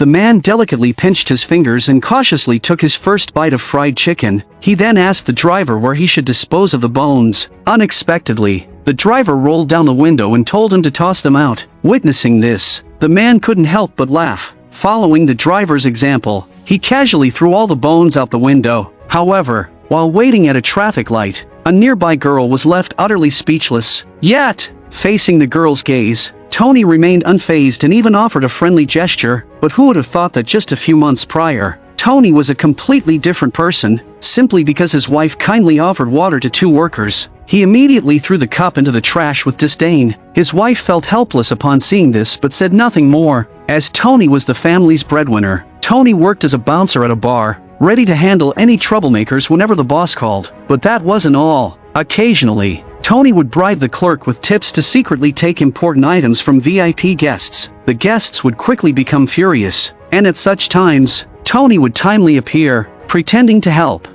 The man delicately pinched his fingers and cautiously took his first bite of fried chicken. He then asked the driver where he should dispose of the bones. Unexpectedly, the driver rolled down the window and told him to toss them out. Witnessing this, the man couldn't help but laugh. Following the driver's example, he casually threw all the bones out the window. However, while waiting at a traffic light, a nearby girl was left utterly speechless. Yet, facing the girl's gaze, Tony remained unfazed and even offered a friendly gesture. But who would have thought that just a few months prior, Tony was a completely different person, simply because his wife kindly offered water to two workers. He immediately threw the cup into the trash with disdain. His wife felt helpless upon seeing this but said nothing more. As Tony was the family's breadwinner, Tony worked as a bouncer at a bar, ready to handle any troublemakers whenever the boss called. But that wasn't all. Occasionally, Tony would bribe the clerk with tips to secretly take important items from VIP guests. The guests would quickly become furious, and at such times, Tony would timely appear, pretending to help.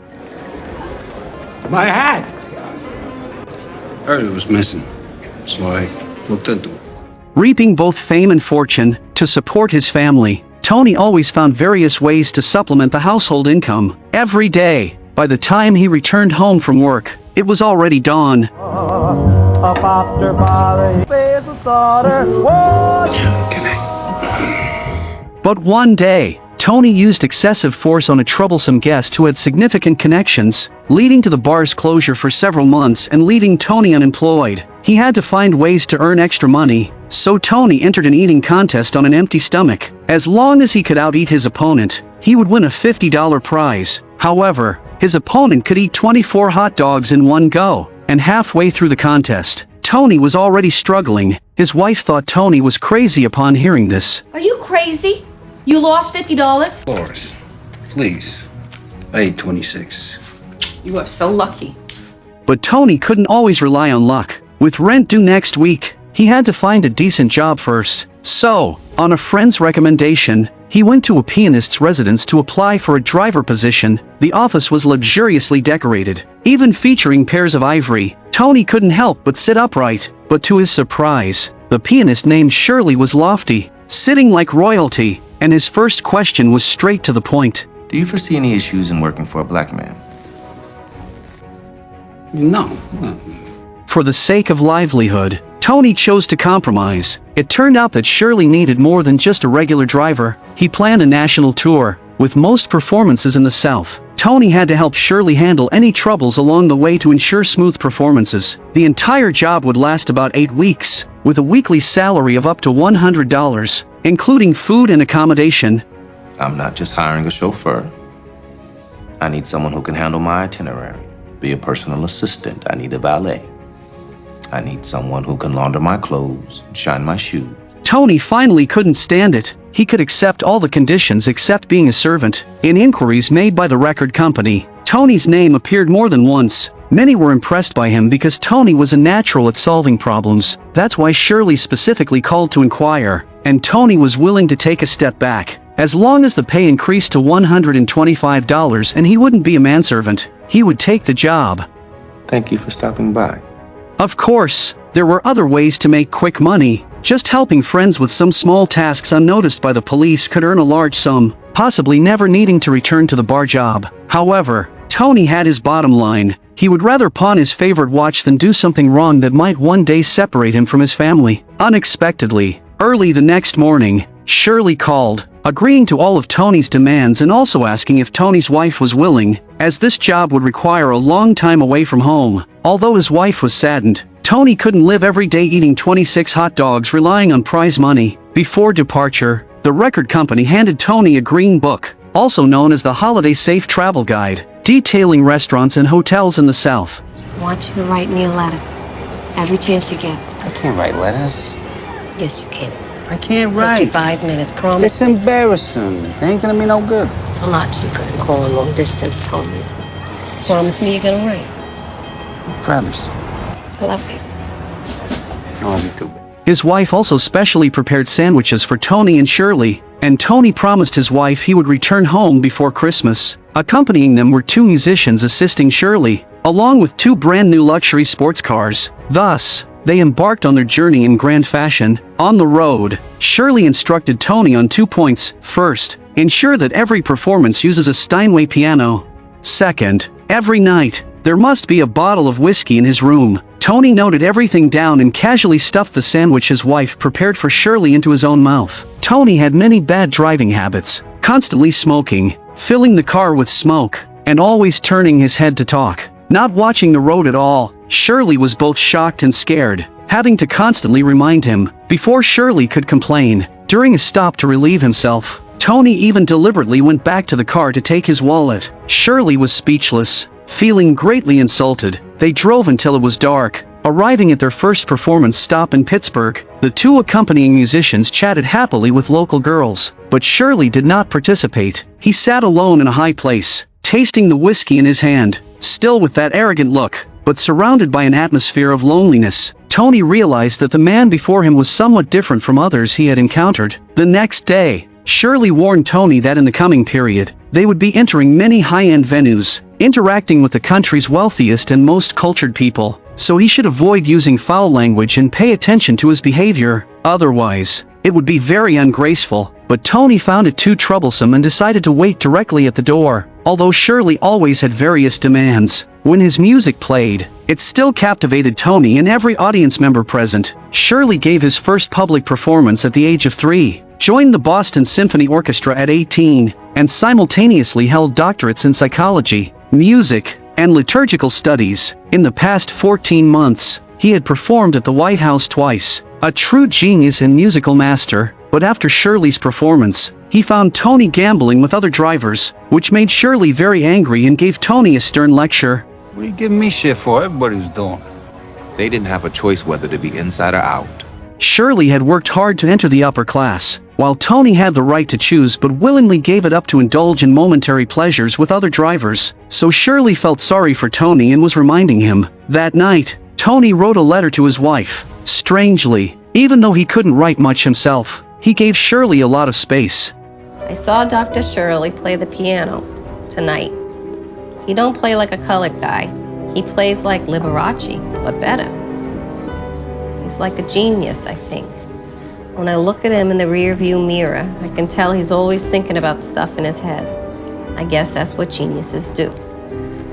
My hat! Heard it was missing, so I looked into it. Reaping both fame and fortune to support his family, Tony always found various ways to supplement the household income. Every day, by the time he returned home from work, it was already dawn. But one day, Tony used excessive force on a troublesome guest who had significant connections, leading to the bar's closure for several months and leaving Tony unemployed. He had to find ways to earn extra money, so Tony entered an eating contest on an empty stomach. As long as he could out-eat his opponent, he would win a $50 prize. However, his opponent could eat 24 hot dogs in one go, and halfway through the contest, Tony was already struggling. His wife thought Tony was crazy upon hearing this. Are you crazy? You lost $50? Doris, please. I ate 26. You are so lucky. But Tony couldn't always rely on luck. With rent due next week, he had to find a decent job first. So, on a friend's recommendation, he went to a pianist's residence to apply for a driver position. The office was luxuriously decorated, even featuring pairs of ivory. Tony couldn't help but sit upright, but to his surprise, the pianist named Shirley was lofty, sitting like royalty, and his first question was straight to the point. Do you foresee any issues in working for a black man? No. For the sake of livelihood, Tony chose to compromise. It turned out that Shirley needed more than just a regular driver. He planned a national tour, with most performances in the South. Tony had to help Shirley handle any troubles along the way to ensure smooth performances. The entire job would last about 8 weeks, with a weekly salary of up to $100, including food and accommodation. I'm not just hiring a chauffeur. I need someone who can handle my itinerary, be a personal assistant. I need a valet. I need someone who can launder my clothes, shine my shoes. Tony finally couldn't stand it. He could accept all the conditions except being a servant. In inquiries made by the record company, Tony's name appeared more than once. Many were impressed by him because Tony was a natural at solving problems. That's why Shirley specifically called to inquire, and Tony was willing to take a step back. As long as the pay increased to $125 and he wouldn't be a manservant, he would take the job. Thank you for stopping by. Of course, there were other ways to make quick money. Just helping friends with some small tasks unnoticed by the police could earn a large sum, possibly never needing to return to the bar job. However, Tony had his bottom line. He would rather pawn his favorite watch than do something wrong that might one day separate him from his family. Unexpectedly, early the next morning, Shirley called, agreeing to all of Tony's demands and also asking if Tony's wife was willing, as this job would require a long time away from home. Although his wife was saddened, Tony couldn't live every day eating 26 hot dogs relying on prize money. Before departure, the record company handed Tony a green book, also known as the Holiday Safe Travel Guide, detailing restaurants and hotels in the South. I want you to write me a letter every chance you get. I can't write letters. Yes, you can. I can't Take write. you 5 minutes, promise. It's embarrassing. It ain't gonna be no good. It's a lot cheaper than calling long distance, Tony. Promise me you're gonna write. I promise. I love you. I love you too. His wife also specially prepared sandwiches for Tony and Shirley, and Tony promised his wife he would return home before Christmas. Accompanying them were 2 musicians assisting Shirley, along with 2 brand new luxury sports cars. Thus, they embarked on their journey in grand fashion. On the road, Shirley instructed Tony on 2 points. First, ensure that every performance uses a Steinway piano. Second, every night, there must be a bottle of whiskey in his room. Tony noted everything down and casually stuffed the sandwich his wife prepared for Shirley into his own mouth. Tony had many bad driving habits, constantly smoking, filling the car with smoke, and always turning his head to talk. Not watching the road at all, Shirley was both shocked and scared, having to constantly remind him. Before Shirley could complain, during a stop to relieve himself, Tony even deliberately went back to the car to take his wallet. Shirley was speechless, feeling greatly insulted. They drove until it was dark. Arriving at their first performance stop in Pittsburgh, the two accompanying musicians chatted happily with local girls, but Shirley did not participate. He sat alone in a high place, tasting the whiskey in his hand, still with that arrogant look, but surrounded by an atmosphere of loneliness. Tony realized that the man before him was somewhat different from others he had encountered. The next day, Shirley warned Tony that in the coming period, they would be entering many high-end venues, interacting with the country's wealthiest and most cultured people, so he should avoid using foul language and pay attention to his behavior. Otherwise, it would be very ungraceful. But Tony found it too troublesome and decided to wait directly at the door. Although Shirley always had various demands, when his music played, it still captivated Tony and every audience member present. Shirley gave his first public performance at the age of 3, joined the Boston Symphony Orchestra at 18, and simultaneously held doctorates in psychology, music, and liturgical studies. In the past 14 months, he had performed at the White House twice. A true genius and musical master. But after Shirley's performance, he found Tony gambling with other drivers, which made Shirley very angry and gave Tony a stern lecture. What are you giving me shit for? Everybody was doing it. They didn't have a choice whether to be inside or out. Shirley had worked hard to enter the upper class, while Tony had the right to choose but willingly gave it up to indulge in momentary pleasures with other drivers. So Shirley felt sorry for Tony and was reminding him. That night, Tony wrote a letter to his wife. Strangely, even though he couldn't write much himself, he gave Shirley a lot of space. I saw Dr. Shirley play the piano tonight. He don't play like a colored guy. He plays like Liberace, but better. He's like a genius, I think. When I look at him in the rearview mirror, I can tell he's always thinking about stuff in his head. I guess that's what geniuses do.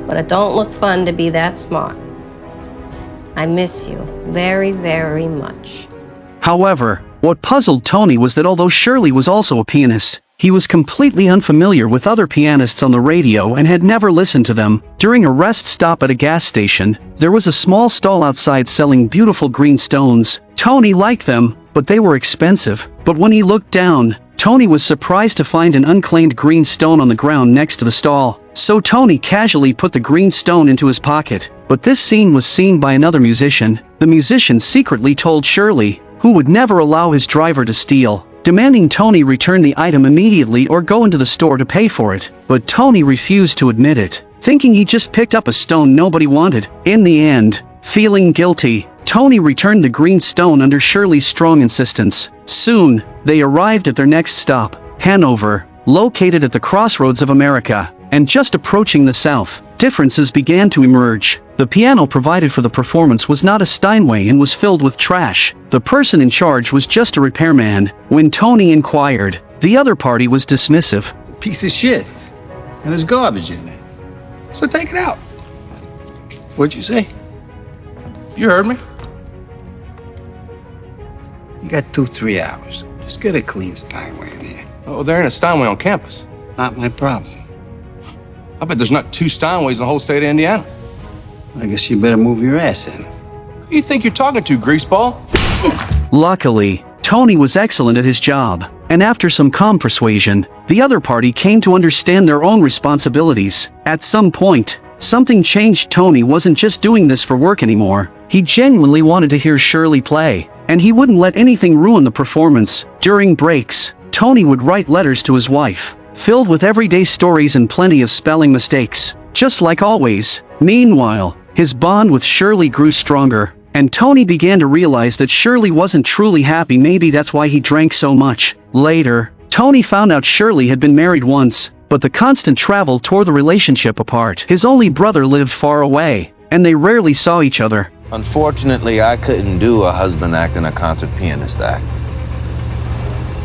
But it don't look fun to be that smart. I miss you very, very much. However, what puzzled Tony was that although Shirley was also a pianist, he was completely unfamiliar with other pianists on the radio and had never listened to them. During a rest stop at a gas station, there was a small stall outside selling beautiful green stones. Tony liked them, but they were expensive. But when he looked down, Tony was surprised to find an unclaimed green stone on the ground next to the stall. So Tony casually put the green stone into his pocket. But this scene was seen by another musician. The musician secretly told Shirley, who would never allow his driver to steal, demanding Tony return the item immediately or go into the store to pay for it. But Tony refused to admit it, thinking he just picked up a stone nobody wanted. In the end, feeling guilty, Tony returned the green stone under Shirley's strong insistence. Soon, they arrived at their next stop, Hanover, located at the crossroads of America, and just approaching the south, differences began to emerge. The piano provided for the performance was not a Steinway and was filled with trash. The person in charge was just a repairman. When Tony inquired, the other party was dismissive. Piece of shit. And there's garbage in it. So take it out. What'd you say? You heard me. You got 2-3 hours. Just get a clean Steinway in here. Oh, there ain't a Steinway on campus. Not my problem. I bet there's not 2 Steinways in the whole state of Indiana. I guess you better move your ass in. Who you think you're talking to, greaseball? Luckily, Tony was excellent at his job, and after some calm persuasion, the other party came to understand their own responsibilities. At some point, something changed. Tony wasn't just doing this for work anymore. He genuinely wanted to hear Shirley play, and he wouldn't let anything ruin the performance. During breaks, Tony would write letters to his wife, filled with everyday stories and plenty of spelling mistakes, just like always. Meanwhile, his bond with Shirley grew stronger, and Tony began to realize that Shirley wasn't truly happy. Maybe that's why he drank so much. Later, Tony found out Shirley had been married once, but the constant travel tore the relationship apart. His only brother lived far away, and they rarely saw each other. Unfortunately, I couldn't do a husband act and a concert pianist act.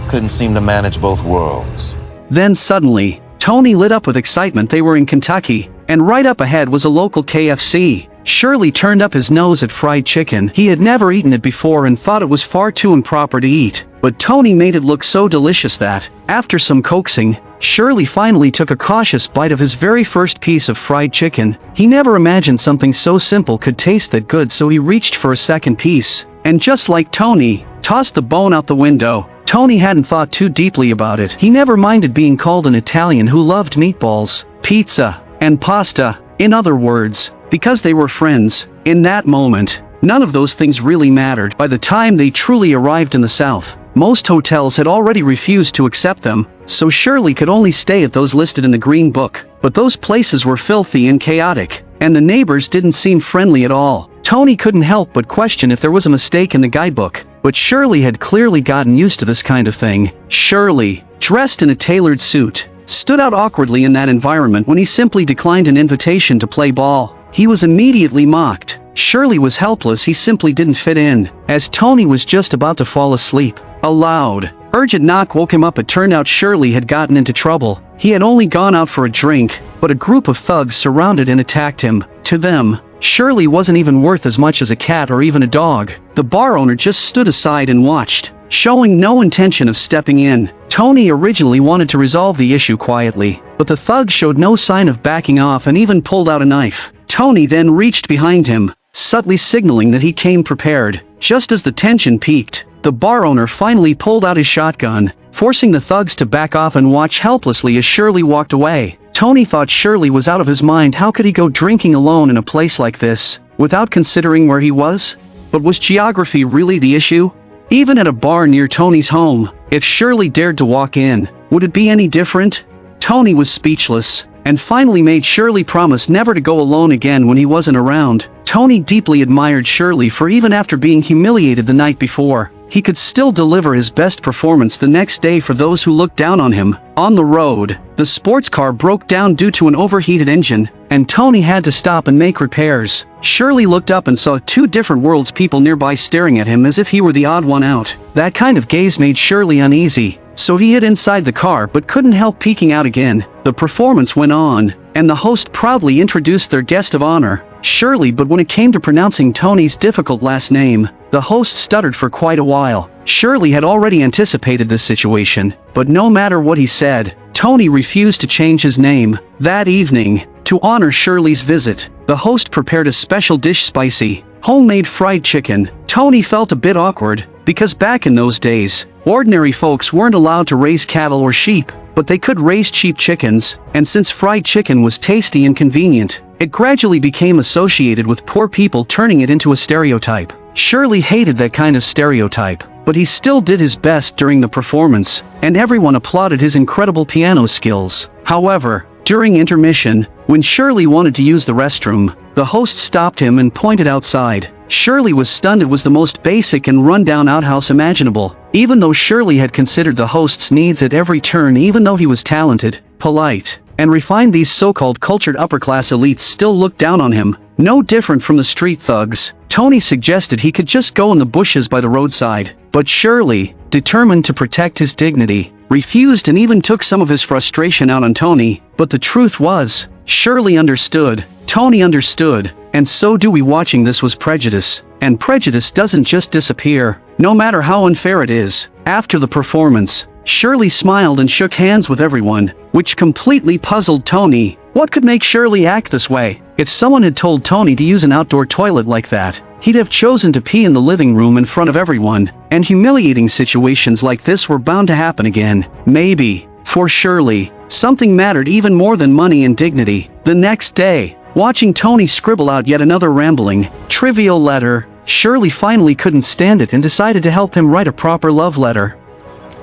Couldn't seem to manage both worlds. Then suddenly, Tony lit up with excitement. They were in Kentucky, and right up ahead was a local KFC. Shirley turned up his nose at fried chicken. He had never eaten it before and thought it was far too improper to eat. But Tony made it look so delicious that, after some coaxing, Shirley finally took a cautious bite of his very first piece of fried chicken. He never imagined something so simple could taste that good, so he reached for a second piece, and just like Tony, tossed the bone out the window. Tony hadn't thought too deeply about it. He never minded being called an Italian who loved meatballs, pizza, and pasta. In other words, because they were friends. In that moment, none of those things really mattered. By the time they truly arrived in the South, most hotels had already refused to accept them, so Shirley could only stay at those listed in the Green Book. But those places were filthy and chaotic, and the neighbors didn't seem friendly at all. Tony couldn't help but question if there was a mistake in the guidebook, but Shirley had clearly gotten used to this kind of thing. Shirley, dressed in a tailored suit, stood out awkwardly in that environment when he simply declined an invitation to play ball. He was immediately mocked. Shirley was helpless. He simply didn't fit in. As Tony was just about to fall asleep, a loud, urgent knock woke him up. It turned out Shirley had gotten into trouble. He had only gone out for a drink, but a group of thugs surrounded and attacked him. To them, Shirley wasn't even worth as much as a cat or even a dog. The bar owner just stood aside and watched, showing no intention of stepping in. Tony originally wanted to resolve the issue quietly, but the thug showed no sign of backing off and even pulled out a knife. Tony then reached behind him, subtly signaling that he came prepared. Just as the tension peaked, the bar owner finally pulled out his shotgun, forcing the thugs to back off and watch helplessly as Shirley walked away. Tony thought Shirley was out of his mind. How could he go drinking alone in a place like this, without considering where he was? But was geography really the issue? Even at a bar near Tony's home, if Shirley dared to walk in, would it be any different? Tony was speechless, and finally made Shirley promise never to go alone again when he wasn't around. Tony deeply admired Shirley, for even after being humiliated the night before, he could still deliver his best performance the next day for those who looked down on him. On the road, the sports car broke down due to an overheated engine, and Tony had to stop and make repairs. Shirley looked up and saw two different worlds, people nearby staring at him as if he were the odd one out. That kind of gaze made Shirley uneasy, so he hid inside the car but couldn't help peeking out again. The performance went on, and the host proudly introduced their guest of honor, Shirley, but when it came to pronouncing Tony's difficult last name, the host stuttered for quite a while. Shirley had already anticipated this situation, but no matter what he said, Tony refused to change his name. That evening, to honor Shirley's visit, the host prepared a special dish, spicy, homemade fried chicken. Tony felt a bit awkward, because back in those days, ordinary folks weren't allowed to raise cattle or sheep, but they could raise cheap chickens, and since fried chicken was tasty and convenient, it gradually became associated with poor people, turning it into a stereotype. Shirley hated that kind of stereotype, but he still did his best during the performance, and everyone applauded his incredible piano skills. However, during intermission, when Shirley wanted to use the restroom, the host stopped him and pointed outside. Shirley was stunned. It was the most basic and run-down outhouse imaginable. Even though Shirley had considered the host's needs at every turn, even though he was talented, polite, and refined, these so-called cultured upper-class elites still looked down on him. No different from the street thugs, Tony suggested he could just go in the bushes by the roadside. But Shirley, determined to protect his dignity, refused and even took some of his frustration out on Tony. But the truth was, Shirley understood, Tony understood, and so do we. Watching this was Prejudice, and prejudice doesn't just disappear, no matter how unfair it is. After the performance, Shirley smiled and shook hands with everyone, which completely puzzled Tony. What could make Shirley act this way? If someone had told Tony to use an outdoor toilet like that, he'd have chosen to pee in the living room in front of everyone, and humiliating situations like this were bound to happen again. Maybe, for Shirley, something mattered even more than money and dignity. The next day, watching Tony scribble out yet another rambling, trivial letter, Shirley finally couldn't stand it and decided to help him write a proper love letter.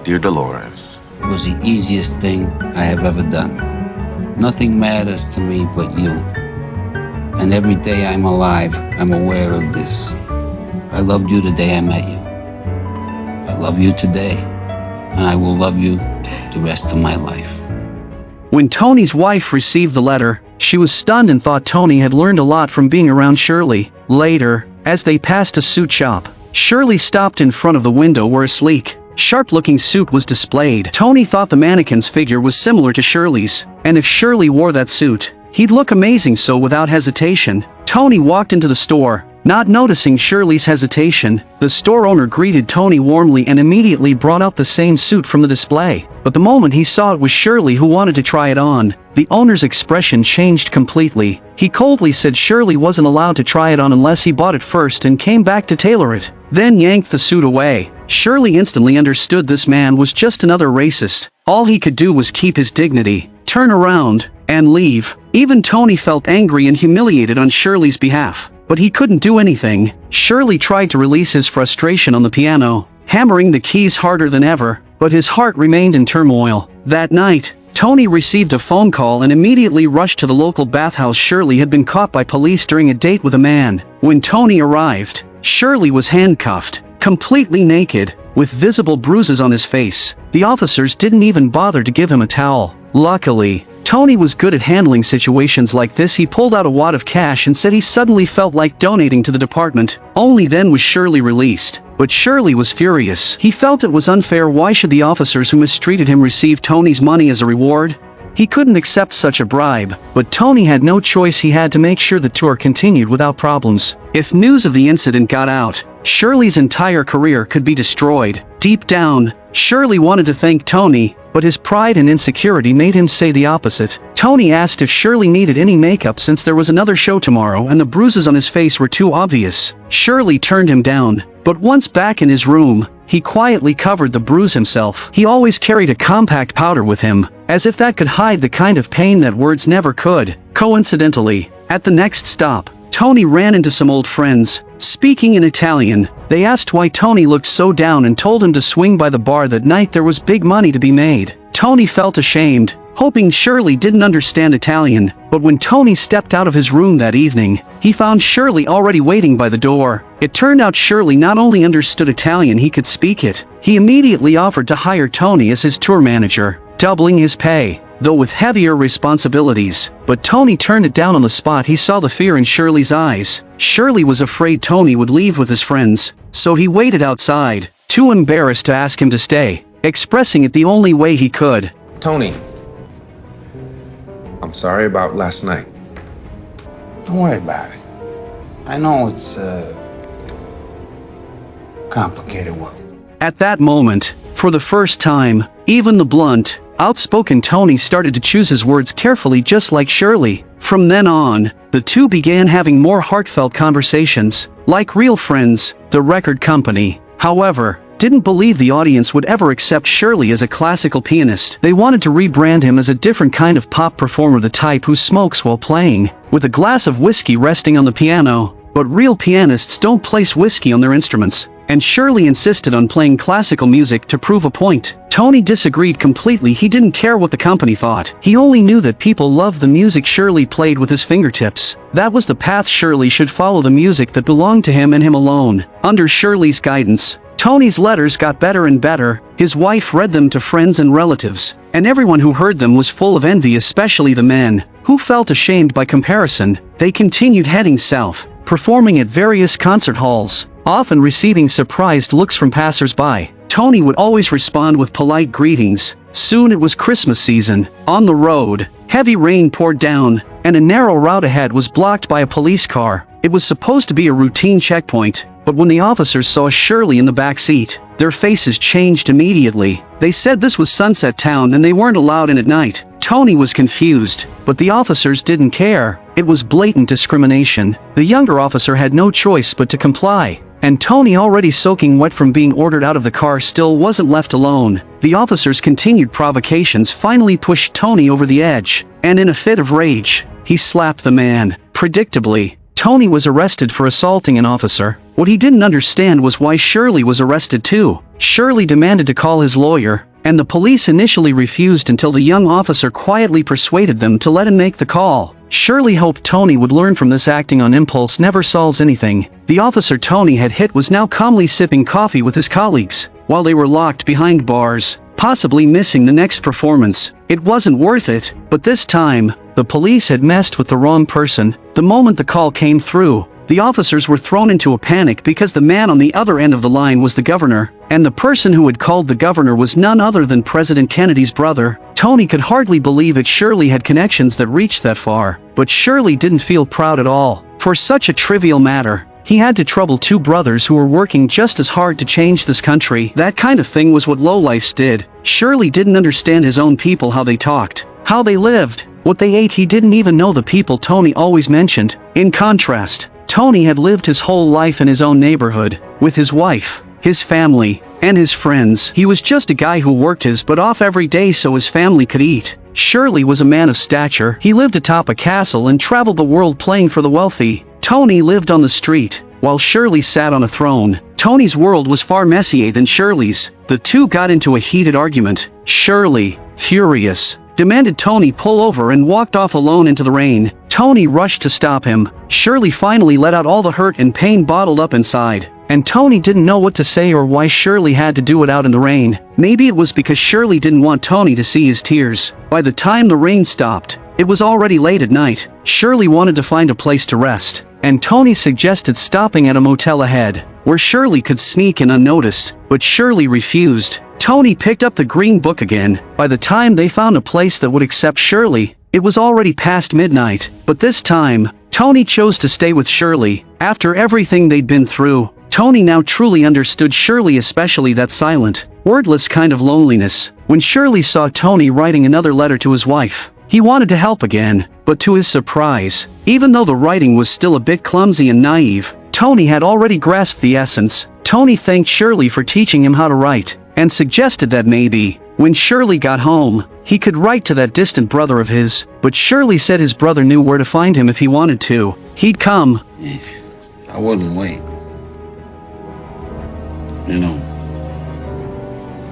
Dear Dolores, It was the easiest thing I have ever done. Nothing matters to me but you. And every day I'm alive, I'm aware of this. I loved you the day I met you. I love you today, and I will love you the rest of my life. When Tony's wife received the letter, she was stunned and thought Tony had learned a lot from being around Shirley. Later, As they passed a suit shop, Shirley stopped in front of the window where a sleek, sharp-looking suit was displayed. Tony thought the mannequin's figure was similar to Shirley's, and if Shirley wore that suit, he'd look amazing. So without hesitation, Tony walked into the store. Not noticing Shirley's hesitation, the store owner greeted Tony warmly and immediately brought out the same suit from the display. But the moment he saw it was Shirley who wanted to try it on, the owner's expression changed completely. He coldly said Shirley wasn't allowed to try it on unless he bought it first and came back to tailor it, then yanked the suit away. Shirley instantly understood this man was just another racist. All he could do was keep his dignity, turn around, and leave. Even Tony felt angry and humiliated on Shirley's behalf. But he couldn't do anything. Shirley tried to release his frustration on the piano, hammering the keys harder than ever, but his heart remained in turmoil. That night, Tony received a phone call and immediately rushed to the local bathhouse. Shirley had been caught by police during a date with a man. When Tony arrived, Shirley was handcuffed, completely naked, with visible bruises on his face. The officers didn't even bother to give him a towel. Luckily, Tony was good at handling situations like this. He pulled out a wad of cash and said he suddenly felt like donating to the department. Only then was Shirley released. But Shirley was furious. He felt it was unfair. Why should the officers who mistreated him receive Tony's money as a reward? He couldn't accept such a bribe, but Tony had no choice. He had to make sure the tour continued without problems. If news of the incident got out, Shirley's entire career could be destroyed. Deep down, Shirley wanted to thank Tony, but his pride and insecurity made him say the opposite. Tony asked if Shirley needed any makeup since there was another show tomorrow and the bruises on his face were too obvious. Shirley turned him down, but once back in his room, he quietly covered the bruise himself. He always carried a compact powder with him, as if that could hide the kind of pain that words never could. Coincidentally, at the next stop, Tony ran into some old friends. Speaking in Italian, they asked why Tony looked so down and told him to swing by the bar that night. There was big money to be made. Tony felt ashamed, hoping Shirley didn't understand Italian, but when Tony stepped out of his room that evening, he found Shirley already waiting by the door. It turned out Shirley not only understood Italian, he could speak it. He immediately offered to hire Tony as his tour manager, doubling his pay, though with heavier responsibilities. But Tony turned it down on the spot. He saw the fear in Shirley's eyes. Shirley was afraid Tony would leave with his friends, so he waited outside, too embarrassed to ask him to stay, expressing it the only way he could. Tony, I'm sorry about last night. Don't worry about it. I know it's complicated work. At that moment, for the first time, even the blunt, outspoken Tony started to choose his words carefully, just like Shirley. From then on, the two began having more heartfelt conversations, like real friends. The record company, however, didn't believe the audience would ever accept Shirley as a classical pianist. They wanted to rebrand him as a different kind of pop performer, the type who smokes while playing, with a glass of whiskey resting on the piano. But real pianists don't place whiskey on their instruments, and Shirley insisted on playing classical music to prove a point. Tony disagreed completely. He didn't care what the company thought. He only knew that people loved the music Shirley played with his fingertips. That was the path. Shirley should follow the music that belonged to him and him alone. Under Shirley's guidance, Tony's letters got better and better. His wife read them to friends and relatives, and everyone who heard them was full of envy, especially the men, who felt ashamed by comparison. They continued heading south, performing at various concert halls, often receiving surprised looks from passers-by. Tony would always respond with polite greetings. Soon it was Christmas season. On the road, heavy rain poured down, and a narrow route ahead was blocked by a police car. It was supposed to be a routine checkpoint, but when the officers saw Shirley in the back seat, their faces changed immediately. They said this was Sunset Town and they weren't allowed in at night. Tony was confused, but the officers didn't care. It was blatant discrimination. The younger officer had no choice but to comply. And Tony, already soaking wet from being ordered out of the car, still wasn't left alone. The officers' continued provocations finally pushed Tony over the edge, and in a fit of rage, he slapped the man. Predictably, Tony was arrested for assaulting an officer. What he didn't understand was why Shirley was arrested too. Shirley demanded to call his lawyer, and the police initially refused until the young officer quietly persuaded them to let him make the call. Shirley hoped Tony would learn from this. Acting on impulse never solves anything. The officer Tony had hit was now calmly sipping coffee with his colleagues, while they were locked behind bars, possibly missing the next performance. It wasn't worth it, but this time, the police had messed with the wrong person. The moment the call came through, the officers were thrown into a panic because the man on the other end of the line was the governor, and the person who had called the governor was none other than President Kennedy's brother. Tony could hardly believe it. Shirley had connections that reached that far, but Shirley didn't feel proud at all. For such a trivial matter, he had to trouble two brothers who were working just as hard to change this country. That kind of thing was what lowlifes did. Shirley didn't understand his own people, how they talked, how they lived, what they ate. He didn't even know the people Tony always mentioned. In contrast, Tony had lived his whole life in his own neighborhood, with his wife, his family, and his friends. He was just a guy who worked his butt off every day so his family could eat. Shirley was a man of stature. He lived atop a castle and traveled the world playing for the wealthy. Tony lived on the street, while Shirley sat on a throne. Tony's world was far messier than Shirley's. The two got into a heated argument. Shirley, furious, demanded Tony pull over and walked off alone into the rain. Tony rushed to stop him. Shirley finally let out all the hurt and pain bottled up inside, and Tony didn't know what to say or why Shirley had to do it out in the rain. Maybe it was because Shirley didn't want Tony to see his tears. By the time the rain stopped, it was already late at night. Shirley wanted to find a place to rest, and Tony suggested stopping at a motel ahead, where Shirley could sneak in unnoticed, but Shirley refused. Tony picked up the green book again. By the time they found a place that would accept Shirley, it was already past midnight. But this time, Tony chose to stay with Shirley. After everything they'd been through, Tony now truly understood Shirley, especially that silent, wordless kind of loneliness. When Shirley saw Tony writing another letter to his wife, he wanted to help again, but to his surprise, even though the writing was still a bit clumsy and naive, Tony had already grasped the essence. Tony thanked Shirley for teaching him how to write, and suggested that maybe, when Shirley got home, he could write to that distant brother of his. But Shirley said his brother knew where to find him if he wanted to. He'd come. I wouldn't wait. You know,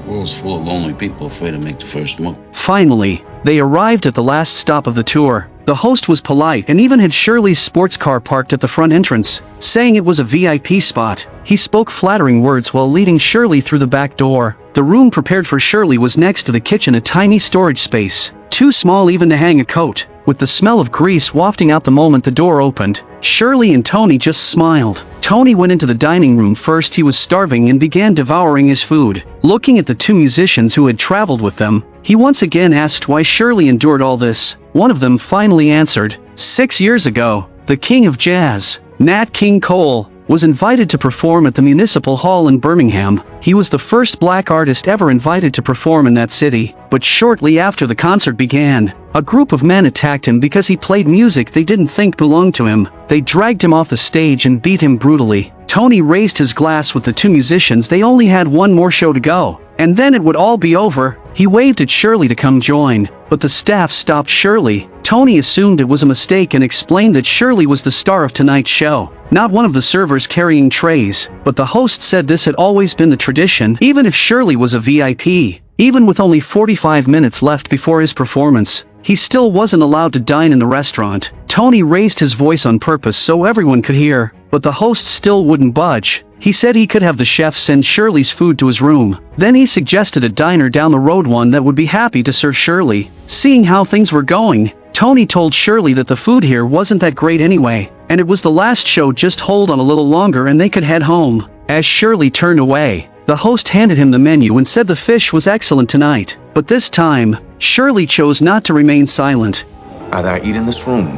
the world's full of lonely people afraid to make the first move. Finally, they arrived at the last stop of the tour. The host was polite and even had Shirley's sports car parked at the front entrance, saying it was a VIP spot. He spoke flattering words while leading Shirley through the back door. The room prepared for Shirley was next to the kitchen, a tiny storage space, too small even to hang a coat, with the smell of grease wafting out the moment the door opened. Shirley and Tony just smiled. Tony went into the dining room first. He was starving and began devouring his food. Looking at the two musicians who had traveled with them, he once again asked why Shirley endured all this. One of them finally answered. 6 years ago, the king of jazz, Nat King Cole, was invited to perform at the Municipal Hall in Birmingham. He was the first black artist ever invited to perform in that city. But shortly after the concert began, a group of men attacked him because he played music they didn't think belonged to him. They dragged him off the stage and beat him brutally. Tony raised his glass with the two musicians. They only had one more show to go, and then it would all be over. He waved at Shirley to come join, but the staff stopped Shirley. Tony assumed it was a mistake and explained that Shirley was the star of tonight's show, not one of the servers carrying trays. But the host said this had always been the tradition, even if Shirley was a VIP. Even with only 45 minutes left before his performance, he still wasn't allowed to dine in the restaurant. Tony raised his voice on purpose so everyone could hear, but the host still wouldn't budge. He said he could have the chef send Shirley's food to his room. Then he suggested a diner down the road, one that would be happy to serve Shirley. Seeing how things were going, Tony told Shirley that the food here wasn't that great anyway, and it was the last show. Just hold on a little longer and they could head home. As Shirley turned away, the host handed him the menu and said the fish was excellent tonight. But this time, Shirley chose not to remain silent. Either I eat in this room,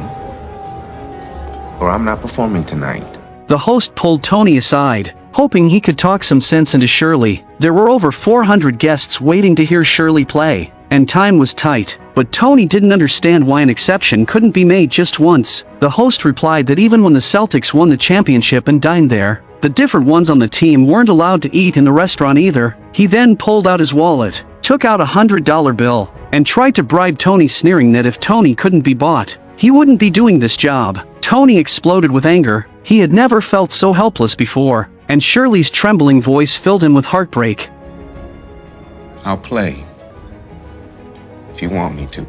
or I'm not performing tonight. The host pulled Tony aside, hoping he could talk some sense into Shirley. There were over 400 guests waiting to hear Shirley play, and time was tight. But Tony didn't understand why an exception couldn't be made just once. The host replied that even when the Celtics won the championship and dined there, the different ones on the team weren't allowed to eat in the restaurant either. He then pulled out his wallet, took out $100 bill, and tried to bribe Tony, sneering that if Tony couldn't be bought, he wouldn't be doing this job. Tony exploded with anger. He had never felt so helpless before, and Shirley's trembling voice filled him with heartbreak. I'll play, if you want me to.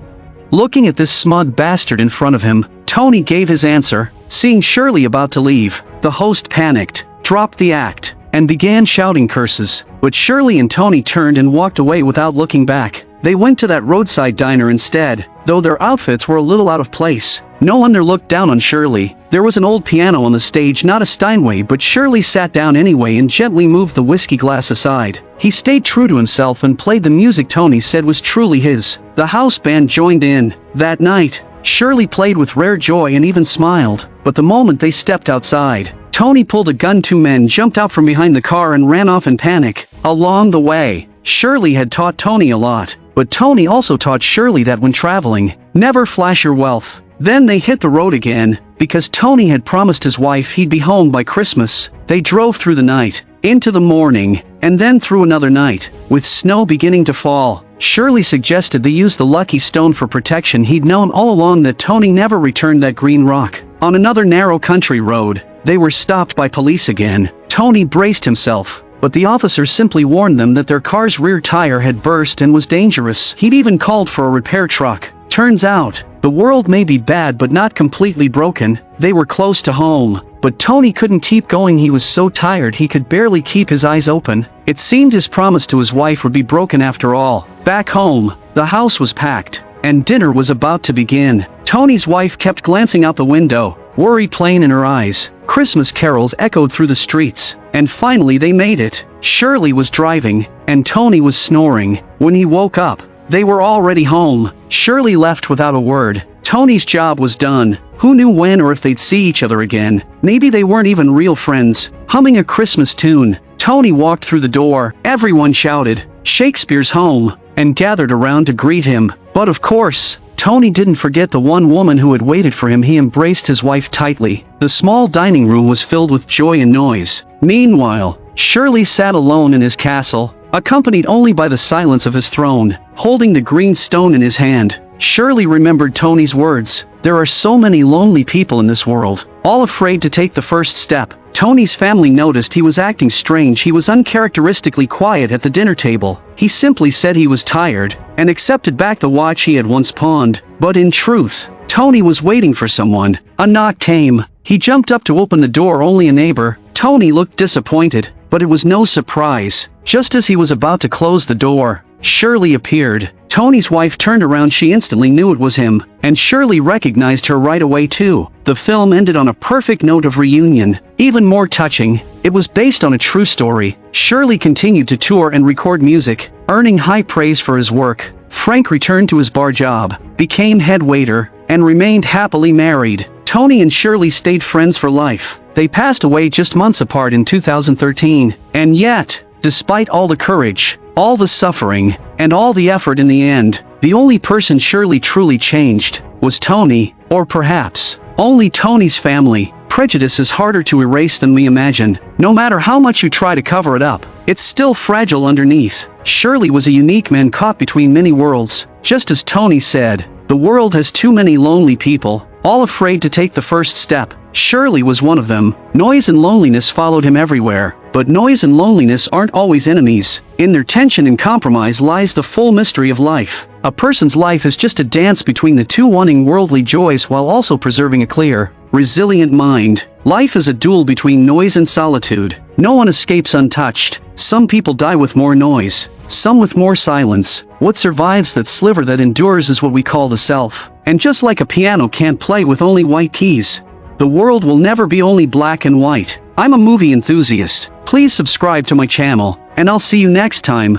Looking at this smug bastard in front of him, Tony gave his answer. Seeing Shirley about to leave, the host panicked, dropped the act, and began shouting curses. But Shirley and Tony turned and walked away without looking back. They went to that roadside diner instead, though their outfits were a little out of place. No one there looked down on Shirley. There was an old piano on the stage, not a Steinway, but Shirley sat down anyway and gently moved the whiskey glass aside. He stayed true to himself and played the music Tony said was truly his. The house band joined in. That night, Shirley played with rare joy and even smiled. But the moment they stepped outside, Tony pulled a gun. Two men jumped out from behind the car and ran off in panic. Along the way, Shirley had taught Tony a lot, but Tony also taught Shirley that when traveling, never flash your wealth. Then they hit the road again, because Tony had promised his wife he'd be home by Christmas. They drove through the night, into the morning, and then through another night, with snow beginning to fall. Shirley suggested they use the lucky stone for protection. He'd known all along that Tony never returned that green rock. On another narrow country road, they were stopped by police again. Tony braced himself, but the officer simply warned them that their car's rear tire had burst and was dangerous. He'd even called for a repair truck. Turns out, the world may be bad but not completely broken. They were close to home, but Tony couldn't keep going. He was so tired he could barely keep his eyes open. It seemed his promise to his wife would be broken after all. Back home, the house was packed, and dinner was about to begin. Tony's wife kept glancing out the window, worry plain in her eyes. Christmas carols echoed through the streets, and finally they made it. Shirley was driving, and Tony was snoring. When he woke up, they were already home. Shirley left without a word. Tony's job was done. Who knew when or if they'd see each other again? Maybe they weren't even real friends. Humming a Christmas tune, Tony walked through the door. Everyone shouted, "Shakespeare's home," and gathered around to greet him. But of course, Tony didn't forget the one woman who had waited for him. He embraced his wife tightly. The small dining room was filled with joy and noise. Meanwhile, Shirley sat alone in his castle, accompanied only by the silence of his throne, holding the green stone in his hand. Shirley remembered Tony's words. There are so many lonely people in this world, all afraid to take the first step. Tony's family noticed he was acting strange. He was uncharacteristically quiet at the dinner table. He simply said he was tired, and accepted back the watch he had once pawned. But in truth, Tony was waiting for someone. A knock came. He jumped up to open the door. Only a neighbor. Tony looked disappointed, but it was no surprise. Just as he was about to close the door, Shirley appeared. Tony's wife turned around. She instantly knew it was him, and Shirley recognized her right away too. The film ended on a perfect note of reunion. Even more touching, it was based on a true story. Shirley continued to tour and record music, earning high praise for his work. Frank returned to his bar job, became head waiter, and remained happily married. Tony and Shirley stayed friends for life. They passed away just months apart in 2013. And yet, despite all the courage, all the suffering, and all the effort, in the end, the only person Shirley truly changed was Tony, or perhaps only Tony's family. Prejudice is harder to erase than we imagine. No matter how much you try to cover it up, it's still fragile underneath. Shirley was a unique man caught between many worlds. Just as Tony said, the world has too many lonely people, all afraid to take the first step. Shirley was one of them. Noise and loneliness followed him everywhere, but noise and loneliness aren't always enemies. In their tension and compromise lies the full mystery of life. A person's life is just a dance between the two, wanting worldly joys while also preserving a clear, resilient mind. Life is a duel between noise and solitude. No one escapes untouched. Some people die with more noise, some with more silence. What survives, that sliver that endures, is what we call the self. And just like a piano can't play with only white keys, the world will never be only black and white. I'm a movie enthusiast. Please subscribe to my channel, and I'll see you next time.